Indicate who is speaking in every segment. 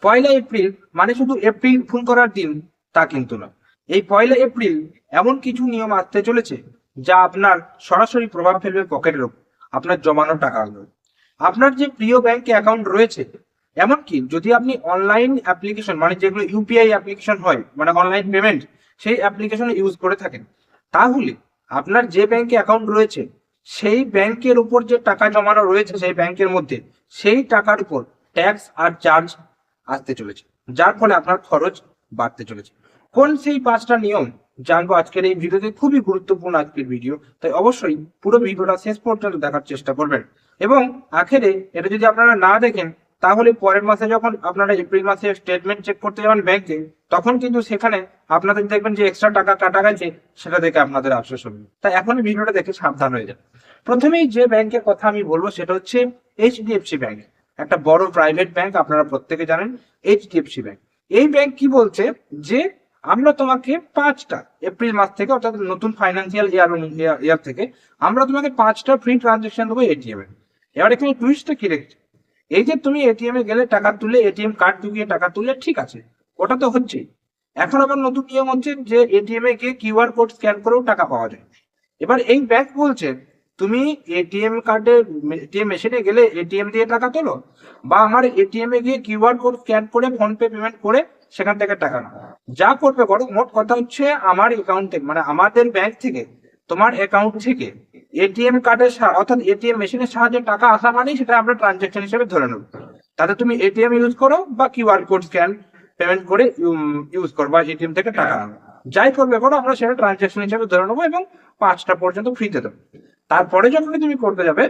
Speaker 1: পয়লা April মানে শুধু April fool করার দিন তা কিন্তু না। এই পয়লা এপ্রিল এমন কিছু নিয়ম আসতে চলেছে যা আপনার সরাসরি প্রভাব ফেলবে পকেটের উপর, আপনার জমানো টাকার উপর। আপনার যে প্রিয় ব্যাংকে অ্যাকাউন্ট রয়েছে, এমনকি যদি আপনি অনলাইন অ্যাপ্লিকেশন মানে যেগুলো ইউপিআই অ্যাপ্লিকেশন হয় মানে অনলাইন পেমেন্ট, সেই অ্যাপ্লিকেশন ইউজ করে থাকেন, তাহলে আপনার যে ব্যাংকে অ্যাকাউন্ট রয়েছে সেই ব্যাংকের উপর যে টাকা জমানো রয়েছে সেই ব্যাংকের মধ্যে, সেই টাকার উপর ট্যাক্স আর চার্জ আসতে চলেছে, যার ফলে আপনার খরচ বাড়তে চলেছে। কোন সেই 5টা নিয়ম জানবো আজকের এই ভিডিওতে, খুবই গুরুত্বপূর্ণ আজকের ভিডিও, তাই অবশ্যই পুরো ভিডিওটা শেষ পর্যন্ত দেখার চেষ্টা করবেন। এবং আখেরে এটা যদি আপনারা না দেখেন, তাহলে পরের মাসে যখন আপনারা এপ্রিল মাসে স্টেটমেন্ট চেক করতে যাবেন ব্যাংকে, তখন কিন্তু সেখানে আপনাদের দেখবেন যে এক্সট্রা টাকা কাটা গেছে, সেটা দেখে আপনাদের আফসোস হবে। তাই এখনই ভিডিওটা দেখে সাবধান হয়ে যান। প্রথমেই যে ব্যাংকের কথা আমি বলবো সেটা হচ্ছে এইচডিএফসি ব্যাংক। একটা বড় প্রাইভেট ব্যাংক, আপনারা প্রত্যেকে জানেন এইচডিএফসি ব্যাংক। এই ব্যাংক কি বলছে যে আমরা তোমাকে 5টা এপ্রিল মাস থেকে, অর্থাৎ নতুন ফাইন্যান্সিয়াল ইয়ার থেকে আমরা তোমাকে 5টা ফ্রি ট্রানজেকশন দেবো এটিএম এ। এবার এখানে টুইস্টটা কি রেখেছে, এই যে তুমি এটিএম এ গেলে টাকা তুলে, এটিএম কার্ড ঢুকিয়ে টাকা তুলে, ঠিক আছে, ওটা তো হচ্ছে। এখন আবার নতুন নিয়ম হচ্ছে যে এটিএম এ গিয়ে কিউআর কোড স্ক্যান করেও টাকা পাওয়া যায়। এবার এই ব্যাংক বলছে তুমি এটিএম কার্ডে, এটিএম মেশিনে গেলে এটিএম দিয়ে টাকা তোলো, বা আমার এটিএম এ গিয়ে কিউআর কোড স্ক্যান করে ফোন পে পেমেন্ট করে সেখান থেকে টাকা নাও, যা করবে করো। মোট কথা হচ্ছে আমার অ্যাকাউন্ট থেকে, মানে আমাদের ব্যাংক থেকে তোমার অ্যাকাউন্ট থেকে এটিএম কার্ডের অর্থাৎ এটিএম মেশিনের সাহায্যে টাকা আসা মানেই সেটা আমরা ট্রানজেকশন হিসেবে ধরে নেব। তাতে তুমি এটিএম ইউজ করো বা কিউআর কোড স্ক্যান পেমেন্ট করে ইউজ করো, বা এটিএম থেকে টাকা আনো, যাই করবে করো, আমরা সেটা ট্রানজেকশন হিসেবে ধরে নেবো এবং 5টা পর্যন্ত ফ্রিতে দেবো। তারপরে যখন তুমি করতে যাবে,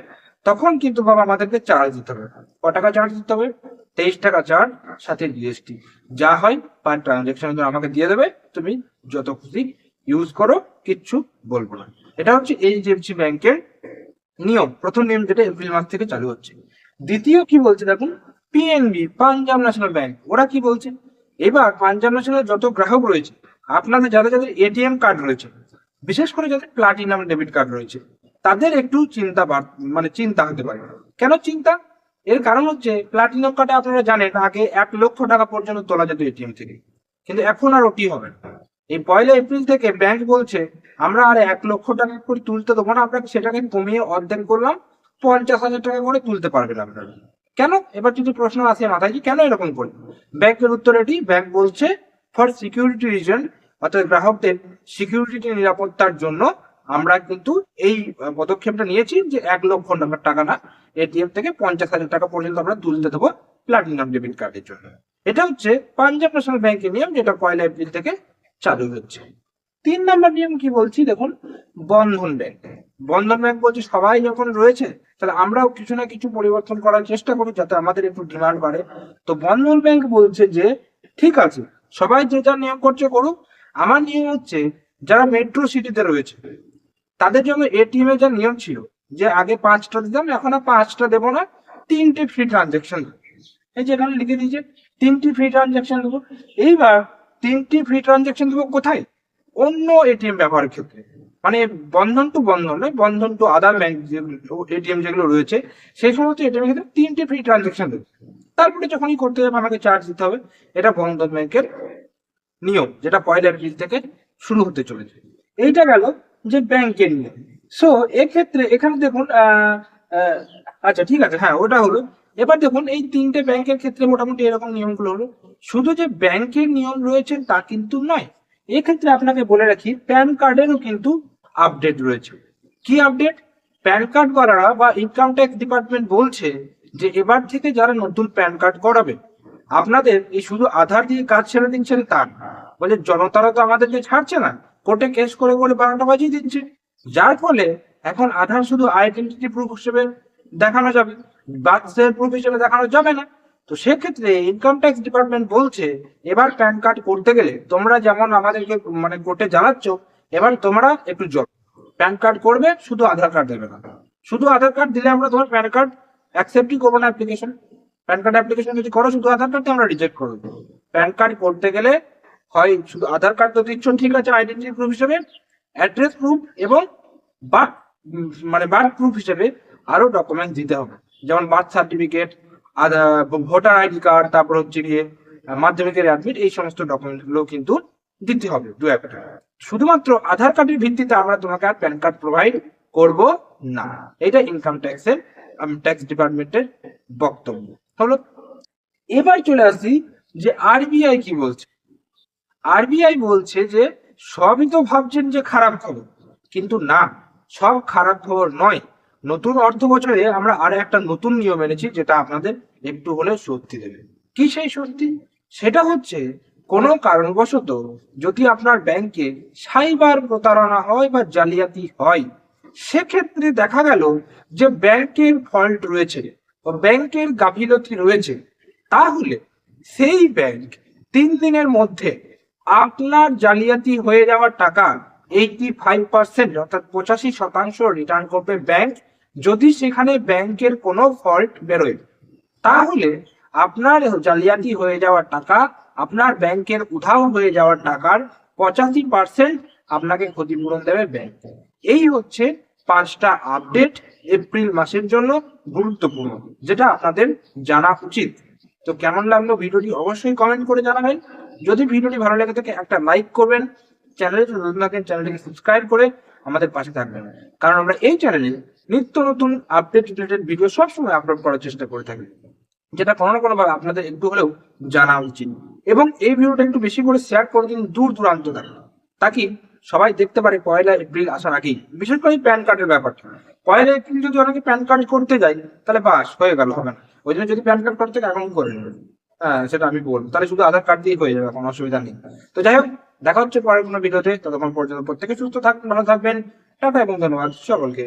Speaker 1: তখন কিন্তু বাবা আমাদেরকে চার্জ দিতে হবে। ক টাকা চার্জ দিতে হবে? 23 টাকা চার্জ, সাথে জিএসটি। যা হয় পার ট্রানজেকশন আমাকে দিয়ে দেবে, তুমি যত খুশি ইউজ করো, কিচ্ছু বলবো না। এটা হচ্ছে এইচডিএফসি ব্যাংকের নিয়ম, প্রথম নিয়ম, যেটা এপ্রিল মাস থেকে চালু হচ্ছে। দ্বিতীয় কি বলছে দেখুন, পিএনবি, পাঞ্জাব ন্যাশনাল ব্যাংক, ওরা কি বলছে, এবার পাঞ্জাব ন্যাশনাল যত গ্রাহক রয়েছে, আপনাদের যাদের যাদের এটিএম কার্ড রয়েছে, বিশেষ করে যাদের প্লাটিনাম ডেবিট কার্ড রয়েছে, তাদের একটু মানে চিন্তা হতে পারে। কেন চিন্তা? এর কারণ হচ্ছে প্লাটিনাম কার্ডে আপনারা জানেন আগে 1 লক্ষ টাকা পর্যন্ত তোলা যেত এটিএম থেকে, কিন্তু এখন আর ওটি হবে না। এই পয়লা এপ্রিল থেকে ব্যাংক বলছে আমরা আর 1 লক্ষ টাকা করে তুলতে দেবো না, আপনাকে সেটাকে কমিয়ে অর্ধেক করলাম, 50,000 টাকা করে তুলতে পারবেন আপনারা। কেন? এবার যদি প্রশ্ন আসে মাথায় যে কেন এরকম করি, ব্যাংকের উত্তর এটি, ব্যাংক বলছে ফর সিকিউরিটি রিজন, অর্থাৎ গ্রাহকদের সিকিউরিটি, নিরাপত্তার জন্য আমরা কিন্তু এই পদক্ষেপটা নিয়েছি যে 1 লক্ষ টাকা না, এটিএম থেকে 50,000 টাকা পর্যন্ত আমরা তুলতে দেবো প্লাটিনাম ডেবিট কার্ডের জন্য। এটা হচ্ছে পাঞ্জাব ন্যাশনাল ব্যাংকের নিয়ম, যেটা পয়লা এপ্রিল থেকে চালু হচ্ছে। 3 নম্বর নিয়ম কি বলছি দেখুন, বন্ধন ব্যাংক। বন্ধন ব্যাংক বলছে সবাই যখন রয়েছে, তাহলে আমরাও কিছু না কিছু পরিবর্তন করার চেষ্টা করি যাতে আমাদের একটু ডিমান্ড বাড়ে। তো বন্ধন ব্যাংক বলছে যে ঠিক আছে, সবাই যে যা নিয়ম করছে করুক, আমার নিয়ম হচ্ছে যারা মেট্রো সিটিতে রয়েছে তাদের জন্য এটিএম এর যা নিয়ম ছিল যে আগে 5টা দিতাম, এখন আর 5টা দেবো না, 3টে ফ্রি ট্রানজেকশন। এই যে এখানে লিখে দিয়েছে 3টি ফ্রি ট্রানজেকশন দেবো। এইবার 3টি ফ্রি ট্রানজেকশন দেবো কোথায়? অন্য এটিএম ব্যবহারের ক্ষেত্রে, মানে বন্ধন টু বন্ধন নয়, বন্ধন টু আদার ব্যাংক এটিএম যেগুলো রয়েছে, সেই সমস্ত এটিএম এর ক্ষেত্রে 3টে ফ্রি ট্রানজেকশন দেবো। তারপরে যখনই করতে যাবে আমাকে চার্জ দিতে হবে। এটা বন্ধন ব্যাংকের নিয়ম, যেটা পয়লা এপ্রিল থেকে শুরু হতে চলেছে। এইটা গেল যে ব্যাংকের নিয়ম। সো এক্ষেত্রে এখানে দেখুন আচ্ছা ঠিক আছে, হ্যাঁ ওটা হলো। এবার দেখুন এই 3টে ব্যাংকের ক্ষেত্রে মোটামুটি এরকম নিয়মগুলো হলো। শুধু যে ব্যাংকের নিয়ম রয়েছে তা কিন্তু নয়, এক্ষেত্রে আপনাকে বলে রাখি প্যান কার্ডেরও কিন্তু আপডেট রয়েছে। কি আপডেট? প্যান কার্ড করারা বা ইনকাম ট্যাক্স ডিপার্টমেন্ট বলছে যে এবার থেকে যারা নতুন প্যান কার্ড করাবে, আপনাদের এই শুধু আধার দিয়ে কাজ ছেড়ে দিচ্ছেন তা না। বলে জনতারা তো আমাদেরকে ছাড়ছে না, কোর্টে কেস করে করে 12টা বাজিয়ে দিচ্ছে, যার ফলে এখন আধার শুধু আইডেন্টিটি প্রুফ হিসেবে দেখানো যাবে, বার্থ প্রুফ হিসেবে দেখানো যাবে না। তো সেক্ষেত্রে ইনকাম ট্যাক্স ডিপার্টমেন্ট বলছে এবার প্যান কার্ড করতে গেলে তোমরা যেমন আমাদেরকে মানে কোর্টে জানাচ্ছ, এবার তোমরা একটু প্যান কার্ড করবে, শুধু আধার কার্ড দেবে না। শুধু আধার কার্ড দিলে আমরা তোমার প্যান কার্ড অ্যাকসেপ্টই করবো না অ্যাপ্লিকেশন। প্যান কার্ড অ্যাপ্লিকেশন যদি করো শুধু আধার কার্ড, আমরা রিজেক্ট করে দেবো। প্যান কার্ড করতে গেলে হয় শুধু আধার কার্ড তো দিচ্ছ ঠিক আছে আইডেন্টিটি প্রুফ হিসেবে, অ্যাড্রেস প্রুফ এবং বার্থ মানে বার্থ প্রুফ হিসেবে আরো ডকুমেন্ট দিতে হবে, যেমন birth certificate, voter ID card, তারপর হচ্ছে গিয়ে মাধ্যমিকের অ্যাডমিট, এই সমস্ত ডকুমেন্ট গুলো কিন্তু দিতে হবে দু একটা। শুধুমাত্র আধার কার্ডের ভিত্তিতে আমরা তোমাকে আর প্যান কার্ড প্রোভাইড করব না। এটা ইনকাম ট্যাক্সের ট্যাক্স ডিপার্টমেন্টের বক্তব্য হলো। এবার চলে আসি যে আরবিআই কি বলছে। আরবিআই বলছে যে সবই তো ভাবছেন যে খারাপ খবর, কিন্তু না, সব খারাপ খবর নয়। নতুন অর্থ বছরে আমরা আর একটা নতুন নিয়ম এনেছি, যেটা আপনাদের একটু হলে স্বস্তি দেবে। কি সেই স্বস্তি? সেটা হচ্ছে কোনো কারণবশত যদি আপনার ব্যাংকে সাইবার প্রতারণা হয় বা জালিয়াতি হয়, সেক্ষেত্রে দেখা গেল যে ব্যাংকের ফল্ট রয়েছে বা ব্যাংকের গাফিলতি রয়েছে, তাহলে সেই ব্যাংক 3 দিনের মধ্যে আপনার জালিয়াতি হয়ে যাওয়ার টাকা 85%, অর্থাৎ 85% রিটার্ন করবে ব্যাংক। যদি সেখানে ব্যাংকের কোনো ফল্ট বেরোয়, তাহলে আপনার জালিয়াতি হয়ে যাওয়ার টাকা, আপনার ব্যাংকের উধাও হয়ে যাওয়ার টাকার 85% আপনাকে ক্ষতিপূরণ দেবে ব্যাংক। এই হচ্ছে 5টা আপডেট এপ্রিল মাসের জন্য গুরুত্বপূর্ণ, যেটা আপনাদের জানা উচিত। তো কেমন লাগলো ভিডিওটি অবশ্যই কমেন্ট করে জানাবেন। যদি ভিডিওটি ভালো লেগে থাকে একটা লাইক করবেন, চ্যানেলে নতুন থাকেন চ্যানেলটিকে সাবস্ক্রাইব করে আমাদের পাশে থাকবেন, কারণ আমরা এই চ্যানেলে নিত্য নতুন আপডেট রিলেটেড ভিডিও সবসময় আপলোড করার চেষ্টা করে থাকি, যেটা কোনো না কোনো ভাবে আপনাদের একটু হলেও জানা উচিত। এবং এই ভিডিওটা একটু বেশি করে শেয়ার করে দিন দূর দূরান্ত থাকে, তাকে সবাই দেখতে পারে 1 এপ্রিল আসার আগেই। বিশেষ করে প্যান কার্ডের ব্যাপারটা, 1 এপ্রিল যদি অনেকে প্যান কার্ড করতে যায়, তাহলে বাস হয়ে গেল, হবে না। ওই জন্য যদি প্যান কার্ড করতে এখন করে নেবেন, হ্যাঁ সেটা আমি বলবো, তাহলে শুধু আধার কার্ড দিয়ে হয়ে যাবে, কোনো অসুবিধা নেই। তো যাই হোক, দেখা হচ্ছে পরের কোনো ভিডিওতে। ততক্ষণ পর্যন্ত প্রত্যেকে সুস্থ থাকবেন, ভালো থাকবেন। টাটা এবং ধন্যবাদ সকলকে।